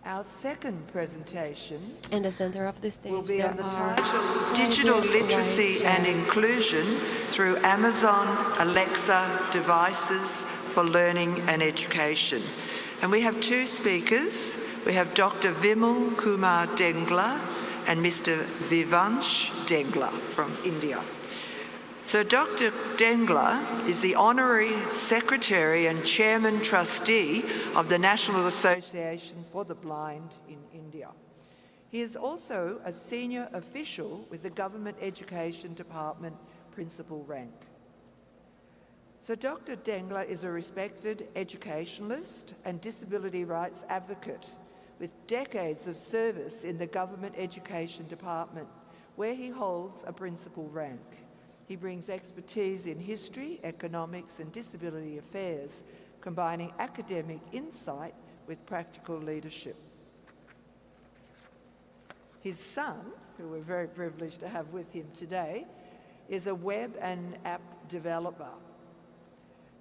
Our second presentation In the center of the stage, will be there on the are title Digital Literacy and Inclusion through Amazon Alexa Devices for Learning and Education. And we have two speakers. We have Dr. Vimal Kumar Dengla and Mr. Vivansh Dengla from India. So Dr. Dengla is the Honorary Secretary and Chairman Trustee of the National Association for the Blind in India. He is also a senior official with the Government Education Department principal rank. So Dr. Dengla is a respected educationalist and disability rights advocate with decades of service in the Government Education Department, where he holds a principal rank. He brings expertise in history, economics, and disability affairs, combining academic insight with practical leadership. His son, who we're very privileged to have with him today, is a web and app developer.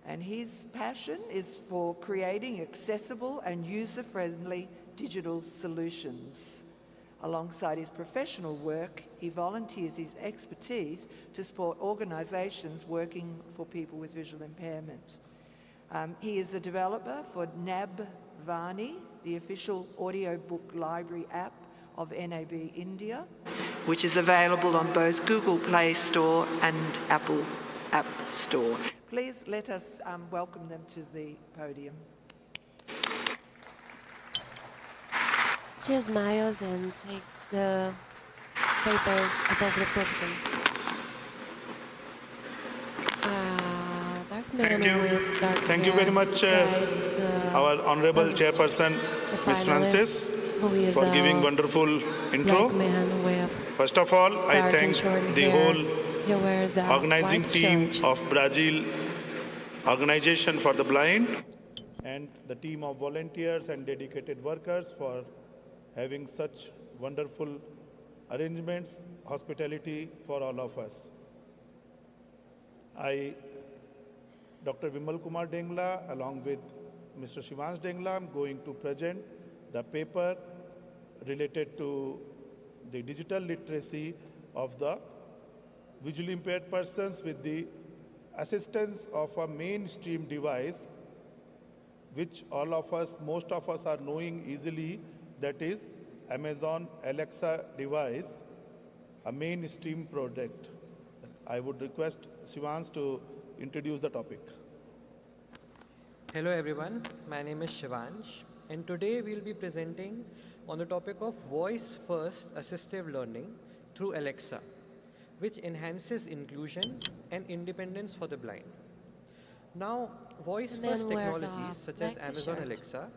And his passion is for creating accessible and user-friendly digital solutions. Alongside his professional work, he volunteers his expertise to support organisations working for people with visual impairment. He is a developer for NAB Vani, the official audiobook library app of NAB India, which is available on both Google Play Store and Apple App Store. Please let us welcome them to the podium. She smiles and takes the papers above the podium. Dark man with dark Thank hair you very much, our Honorable Chairperson, Ms. Francis, for giving wonderful intro. First of all, I thank the whole organizing team of Brazil Organization for the Blind and the team of volunteers and dedicated workers for having such wonderful arrangements, hospitality for all of us. Dr. Vimal Kumar Dengla, along with Mr. Vivansh Dengla, I'm going to present the paper related to the digital literacy of the visually impaired persons with the assistance of a mainstream device, which most of us are knowing easily, that is Amazon Alexa device, a mainstream product. I would request Vivansh to introduce the topic. Hello everyone, my name is Vivansh, and today we'll be presenting on the topic of voice-first assistive learning through Alexa, which enhances inclusion and independence for the blind. Now, voice-first technologies such as Amazon Alexa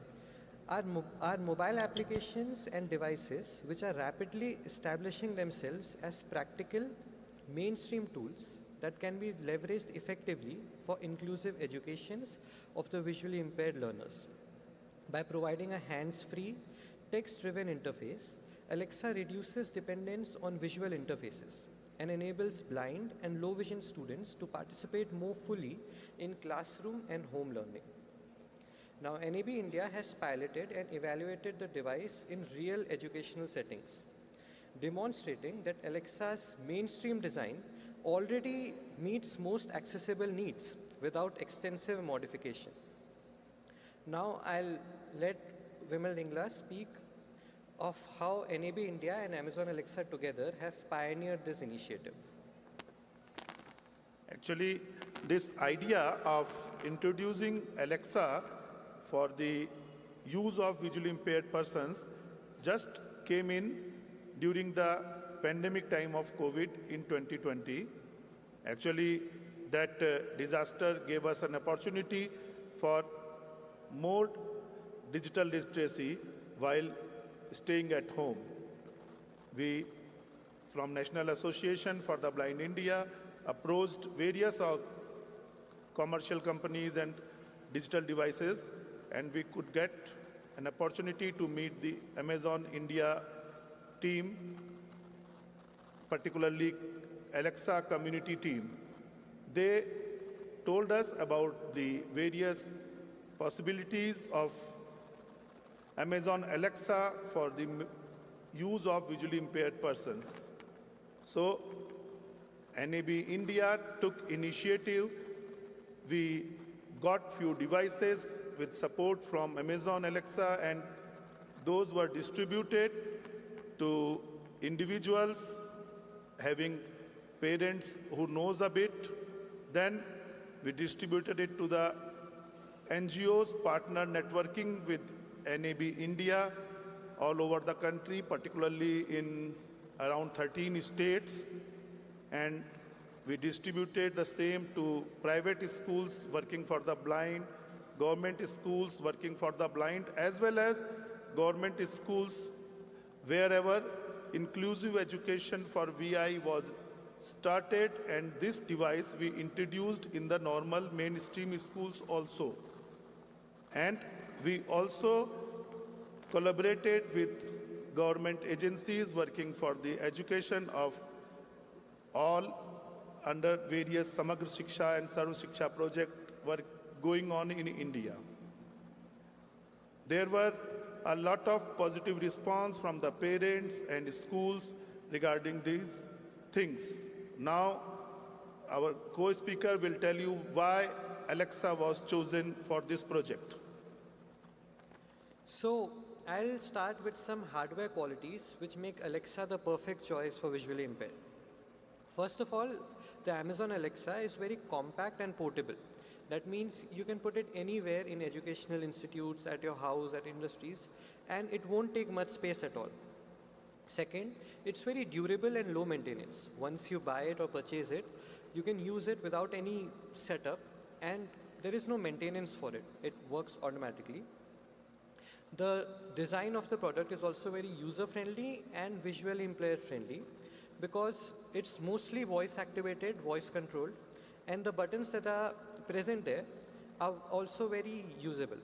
are mobile applications and devices which are rapidly establishing themselves as practical, mainstream tools that can be leveraged effectively for inclusive educations of the visually impaired learners. By providing a hands-free, text-driven interface, Alexa reduces dependence on visual interfaces and enables blind and low vision students to participate more fully in classroom and home learning. Now, NAB India has piloted and evaluated the device in real educational settings, demonstrating that Alexa's mainstream design already meets most accessible needs without extensive modification. Now, I'll let Vimal Dengla speak of how NAB India and Amazon Alexa together have pioneered this initiative. Actually, this idea of introducing Alexa for the use of visually impaired persons just came in during the pandemic time of COVID in 2020. Actually, that disaster gave us an opportunity for more digital literacy while staying at home. We, from National Association for the Blind India, approached various commercial companies and digital devices, and we could get an opportunity to meet the Amazon India team, particularly Alexa community team. They told us about the various possibilities of Amazon Alexa for the use of visually impaired persons. So NAB India took initiative. We got few devices with support from Amazon Alexa, and those were distributed to individuals having parents who knows a bit. Then we distributed it to the NGOs, partner networking with NAB India all over the country, particularly in around 13 states. And we distributed the same to private schools working for the blind, government schools working for the blind, as well as government schools wherever inclusive education for VI was started, and this device we introduced in the normal mainstream schools also. And we also collaborated with government agencies working for the education of all under various Samagra Shiksha and Sarva Shiksha project work going on in India. There were a lot of positive response from the parents and schools regarding these things. Now, our co-speaker will tell you why Alexa was chosen for this project. So I'll start with some hardware qualities which make Alexa the perfect choice for visually impaired. First of all, the Amazon Alexa is very compact and portable. That means you can put it anywhere in educational institutes, at your house, at industries, and it won't take much space at all. Second, it's very durable and low maintenance. Once you buy it or purchase it, you can use it without any setup, and there is no maintenance for it. It works automatically. The design of the product is also very user-friendly and visually impaired friendly, because it's mostly voice activated, voice controlled, and the buttons that are present there are also very usable.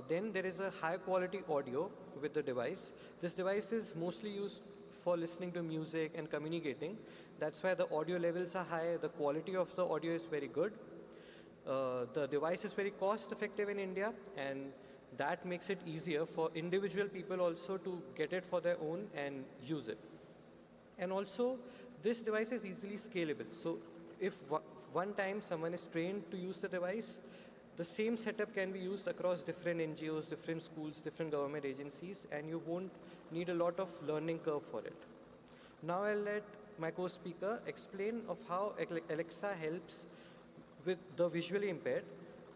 Then there is a high quality audio with the device. This device is mostly used for listening to music and communicating. That's why the audio levels are high, the quality of the audio is very good. The device is very cost effective in India, and that makes it easier for individual people also to get it for their own and use it. And also, this device is easily scalable. So if one time someone is trained to use the device, the same setup can be used across different NGOs, different schools, different government agencies, and you won't need a lot of learning curve for it. Now I'll let my co-speaker explain of how Alexa helps with the visually impaired,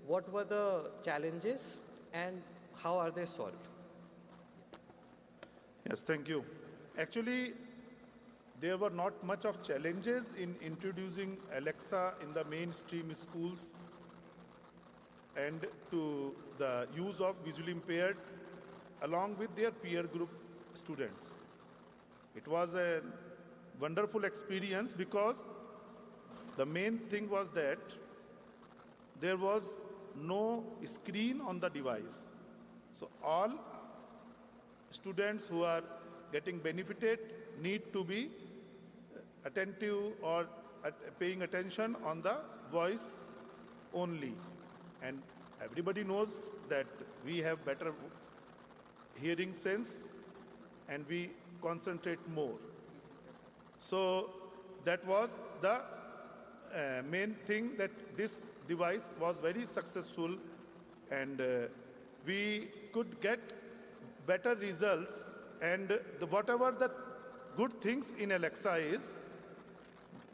what were the challenges, and how are they solved. Yes, thank you. Actually, there were not much of challenges in introducing Alexa in the mainstream schools and to the use of visually impaired along with their peer group students. It was a wonderful experience because the main thing was that there was no screen on the device. So all students who are getting benefited need to be attentive or paying attention on the voice only. And everybody knows that we have better hearing sense and we concentrate more. So that was the main thing, that this device was very successful, and we could get better results. And whatever the good things in Alexa is,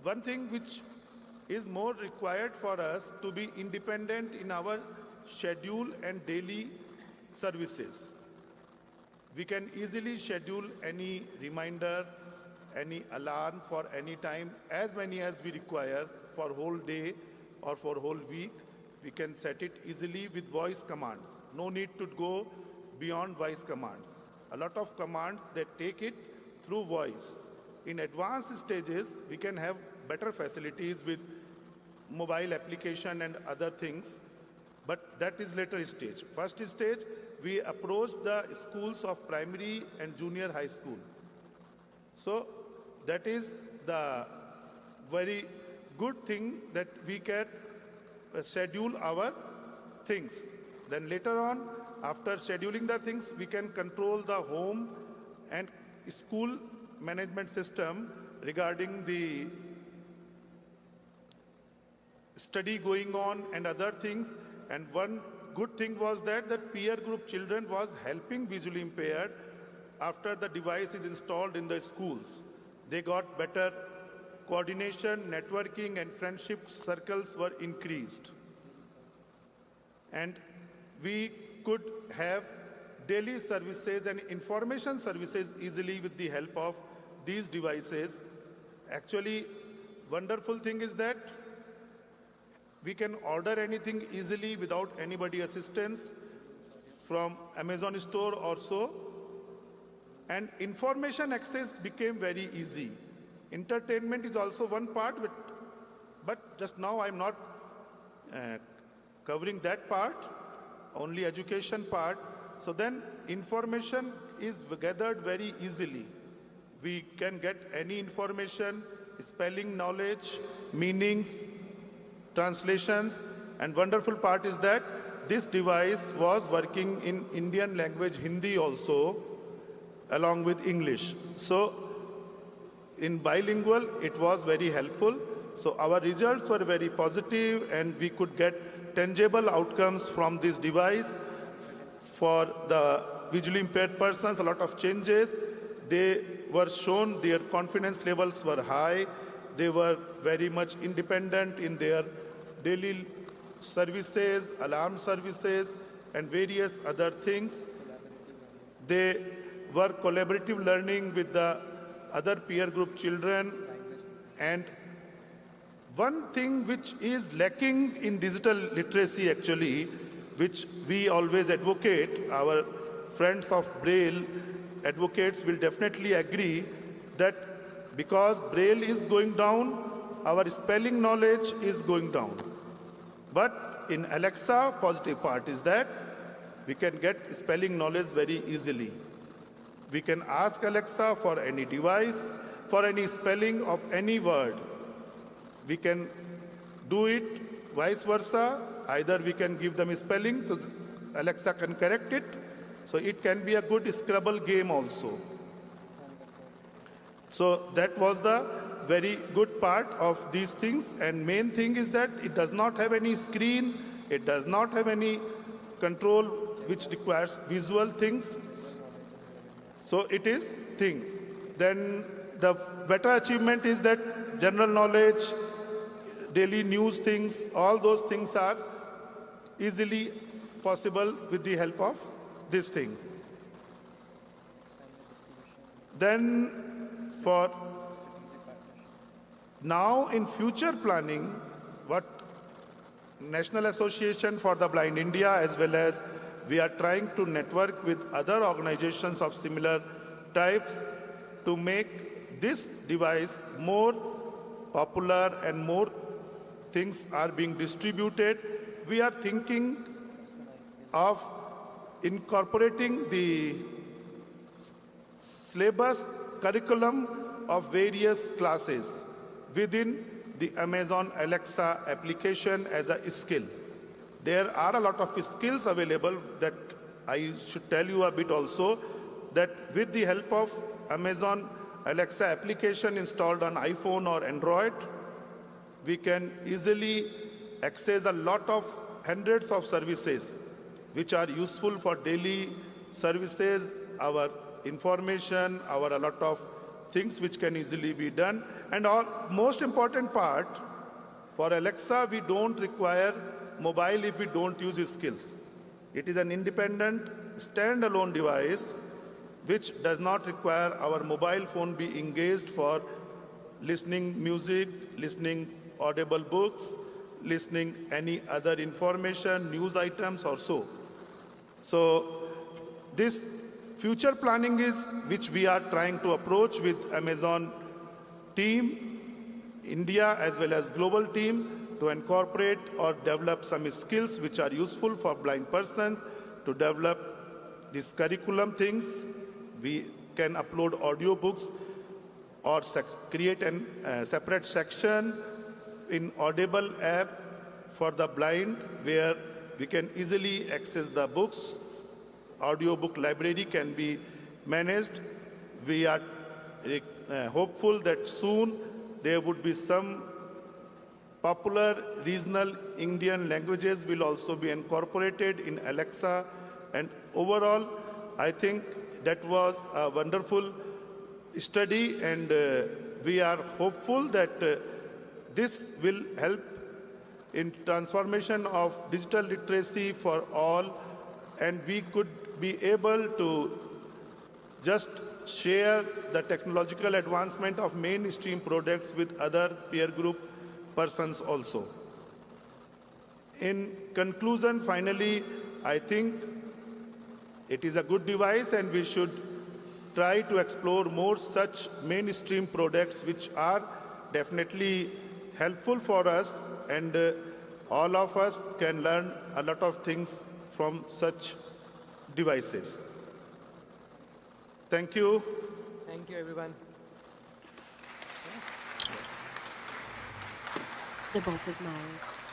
one thing which is more required for us to be independent in our schedule and daily services. We can easily schedule any reminder, any alarm for any time, as many as we require for whole day or for whole week. We can set it easily with voice commands. No need to go beyond voice commands. A lot of commands that take it through voice. In advanced stages, we can have better facilities with mobile application and other things, but that is later stage. First stage, we approached the schools of primary and junior high school. So that is the very good thing, that we can schedule our things. Then later on, after scheduling the things, we can control the home and school management system regarding the study going on and other things. And one good thing was that the peer group children was helping visually impaired after the device is installed in the schools. They got better coordination, networking, and friendship circles were increased. And we could have daily services and information services easily with the help of these devices. Actually, wonderful thing is that we can order anything easily without anybody assistance from Amazon store or so. And information access became very easy. Entertainment is also one part, but just now I'm not covering that part, only education part. So then information is gathered very easily. We can get any information, spelling knowledge, meanings, translations, and wonderful part is that this device was working in Indian language Hindi also, along with English. So in bilingual, it was very helpful. So our results were very positive and we could get tangible outcomes from this device. For the visually impaired persons, a lot of changes. They were shown their confidence levels were high. They were very much independent in their daily services, alarm services, and various other things. They were collaborative learning with the other peer group children. And one thing which is lacking in digital literacy actually, which we always advocate, our friends of Braille advocates will definitely agree that because Braille is going down, our spelling knowledge is going down. But in Alexa, positive part is that we can get spelling knowledge very easily. We can ask Alexa for any device, for any spelling of any word. We can do it vice versa. Either we can give them spelling, so Alexa can correct it. So it can be a good Scrabble game also. So that was the very good part of these things. And main thing is that it does not have any screen. It does not have any control which requires visual things. So it is thing. Then the better achievement is that general knowledge, daily news things, all those things are easily possible with the help of this thing. Then for now in future planning, what National Association for the Blind India as well as we are trying to network with other organizations of similar types to make this device more popular and more things are being distributed. We are thinking of incorporating the syllabus curriculum of various classes within the Amazon Alexa application as a skill. There are a lot of skills available that I should tell you a bit also, that with the help of Amazon Alexa application installed on iPhone or Android, we can easily access a lot of hundreds of services which are useful for daily services, our information, our a lot of things which can easily be done. And most important part, for Alexa, we don't require mobile if we don't use skills. It is an independent, standalone device which does not require our mobile phone be engaged for listening music, listening audible books, listening any other information, news items or so. So this future planning is which we are trying to approach with Amazon team, India as well as global team, to incorporate or develop some skills which are useful for blind persons, to develop these curriculum things. We can upload audiobooks or create a separate section in Audible app for the blind where we can easily access the books audiobook library can be managed. We are hopeful that soon there would be some popular regional Indian languages will also be incorporated in Alexa. And overall, I think that was a wonderful study, and we are hopeful that this will help in transformation of digital literacy for all, and we could be able to just share the technological advancement of mainstream products with other peer group persons also. In conclusion, finally, I think it is a good device, and we should try to explore more such mainstream products which are definitely helpful for us, and all of us can learn a lot of things from such devices. Thank you. Thank you, everyone. The both is Myers.